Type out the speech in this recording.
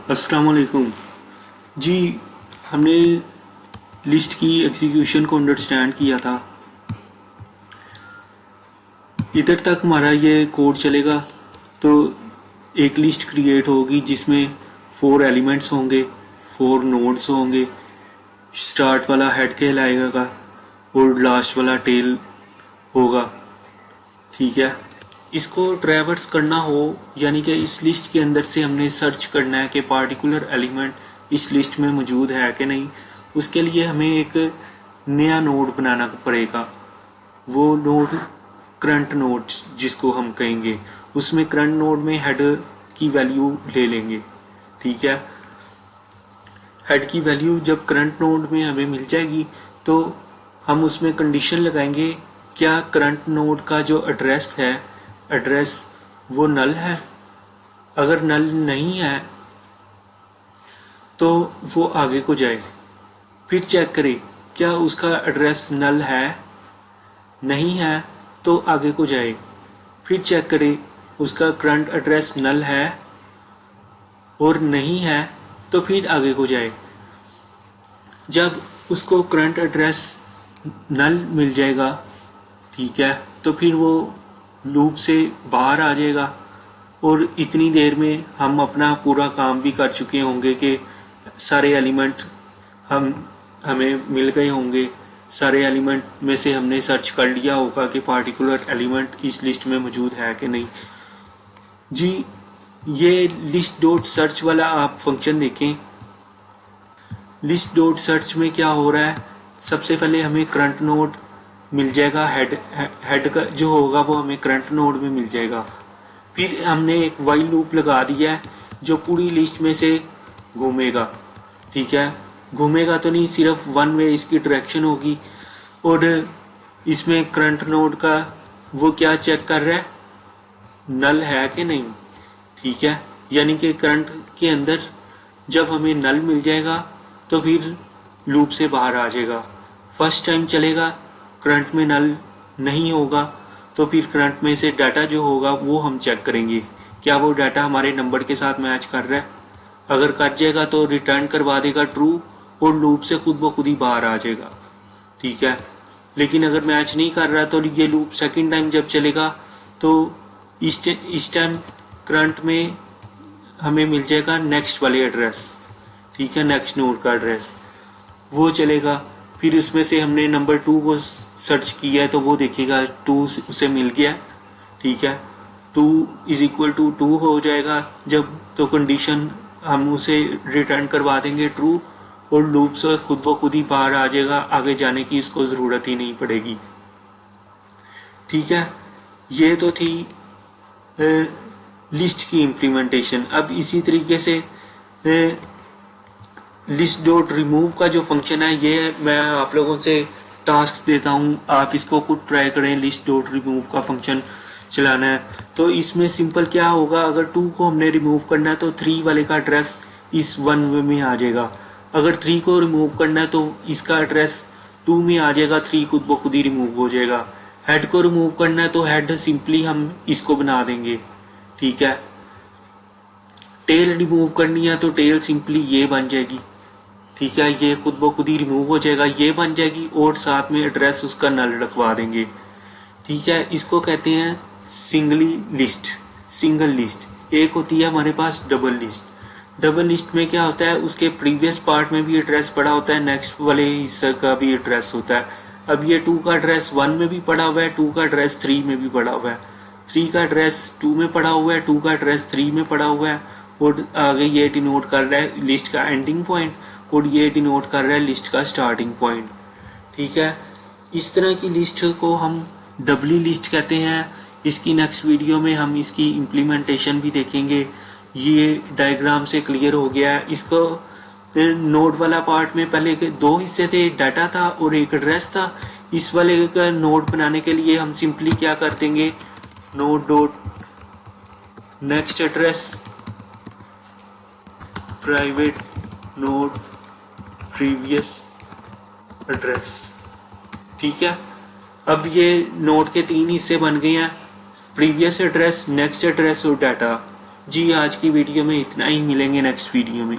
अस्सलाम वालेकुम जी। हमने लिस्ट की एग्जीक्यूशन को अंडरस्टैंड किया था। इधर तक हमारा ये कोड चलेगा तो एक लिस्ट क्रिएट होगी जिसमें 4 एलिमेंट्स होंगे, 4 नोड्स होंगे। स्टार्ट वाला हेड कहलाएगा और लास्ट वाला टेल होगा। ठीक है, इसको ट्रैवर्स करना हो यानी कि इस लिस्ट के अंदर से हमने सर्च करना है कि पार्टिकुलर एलिमेंट इस लिस्ट में मौजूद है कि नहीं। उसके लिए हमें एक नया नोड बनाना पड़ेगा। वो नोड करंट नोड जिसको हम कहेंगे, उसमें करंट नोड में हेड की वैल्यू ले लेंगे। ठीक है, हेड की वैल्यू जब करंट नोड में हमें मिल जाएगी तो हम उसमें कंडीशन लगाएंगे, क्या करंट नोड का जो एड्रेस है, एड्रेस वो नल है। अगर नल नहीं है तो वो आगे को जाए। फिर चेक करें क्या उसका एड्रेस नल है, नहीं है तो आगे को जाए। फिर चेक करें उसका करंट एड्रेस नल है और नहीं है तो फिर आगे को जाए। जब उसको करंट एड्रेस नल मिल जाएगा, ठीक है, तो फिर वो लूप से बाहर आ जाएगा और इतनी देर में हम अपना पूरा काम भी कर चुके होंगे कि सारे एलिमेंट हमें मिल गए होंगे। सारे एलिमेंट में से हमने सर्च कर लिया होगा कि पार्टिकुलर एलिमेंट इस लिस्ट में मौजूद है कि नहीं। जी, ये लिस्ट डॉट सर्च वाला आप फंक्शन देखें। लिस्ट डॉट सर्च में क्या हो रहा है, सबसे पहले हमें करंट नोड मिल जाएगा। हेड का जो होगा वो हमें करंट नोड में मिल जाएगा। फिर हमने एक वाइल लूप लगा दिया है जो पूरी लिस्ट में से घूमेगा। ठीक है, घूमेगा तो नहीं, सिर्फ वन वे इसकी डायरेक्शन होगी। और इसमें करंट नोड का वो क्या चेक कर रहा है, नल है कि नहीं। ठीक है, यानी कि करंट के अंदर जब हमें नल मिल जाएगा तो फिर लूप से बाहर आ जाएगा। फर्स्ट टाइम चलेगा, करंट में नल नहीं होगा तो फिर करंट में से डाटा जो होगा वो हम चेक करेंगे, क्या वो डाटा हमारे नंबर के साथ मैच कर रहा है। अगर कर जाएगा तो रिटर्न करवा देगा ट्रू और लूप से खुद ब खुद ही बाहर आ जाएगा। ठीक है, लेकिन अगर मैच नहीं कर रहा तो ये लूप सेकंड टाइम जब चलेगा तो इस टाइम करंट में हमें मिल जाएगा नेक्स्ट वाले एड्रेस। ठीक है, नेक्स्ट नोड का एड्रेस वो चलेगा। फिर उसमें से हमने नंबर 2 को सर्च किया है तो वो देखेगा 2 उसे मिल गया। ठीक है, 2 = 2 हो जाएगा जब, तो कंडीशन हम उसे रिटर्न करवा देंगे ट्रू और लूप से खुद ब खुद ही बाहर आ जाएगा। आगे जाने की इसको ज़रूरत ही नहीं पड़ेगी। ठीक है, ये तो थी लिस्ट की इम्प्लीमेंटेशन। अब इसी तरीके से लिस्ट डॉट रिमूव का जो फंक्शन है, ये मैं आप लोगों से टास्क देता हूँ, आप इसको खुद ट्राई करें। लिस्ट डॉट रिमूव का फंक्शन चलाना है तो इसमें सिंपल क्या होगा, अगर 2 को हमने रिमूव करना है तो 3 वाले का एड्रेस इस 1 में आ जाएगा। अगर 3 को रिमूव करना है तो इसका एड्रेस 2 में आ जाएगा, 3 खुद ब खुद ही रिमूव हो जाएगा। हेड को रिमूव करना है तो हेड सिंपली हम इसको बना देंगे। ठीक है, टेल रिमूव करनी है तो टेल सिंपली ये बन जाएगी। ठीक है, ये खुद ब खुद ही रिमूव हो जाएगा, ये बन जाएगी और साथ में एड्रेस उसका नल रखवा देंगे। ठीक है, इसको कहते हैं सिंगली लिस्ट, सिंगल लिस्ट। एक होती है हमारे पास डबल लिस्ट। डबल लिस्ट में क्या होता है, उसके प्रीवियस पार्ट में भी एड्रेस पड़ा होता है, नेक्स्ट वाले हिस्से का भी एड्रेस होता है। अब ये 2 का एड्रेस 1 में भी पड़ा हुआ है, 2 का एड्रेस 3 में भी पड़ा हुआ है, 3 का एड्रेस 2 में पड़ा हुआ है, 2 का एड्रेस 3 में पड़ा हुआ है। और आगे ये डिनोट कर रहा है लिस्ट का एंडिंग पॉइंट और ये डिनोट कर रहा है लिस्ट का स्टार्टिंग पॉइंट। ठीक है, इस तरह की लिस्ट को हम डबली लिस्ट कहते हैं। इसकी नेक्स्ट वीडियो में हम इसकी इम्प्लीमेंटेशन भी देखेंगे। ये डायग्राम से क्लियर हो गया है। इसको नोड वाला पार्ट में पहले के 2 हिस्से थे, डाटा था और एक एड्रेस था। इस वाले का नोड बनाने के लिए हम सिंपली क्या कर देंगे, node dot next address private node previous address. ठीक है, अब ये नोड के 3 हिस्से बन गए हैं, प्रीवियस एड्रेस, नेक्स्ट एड्रेस और डाटा। जी आज की वीडियो में इतना ही, मिलेंगे नेक्स्ट वीडियो में।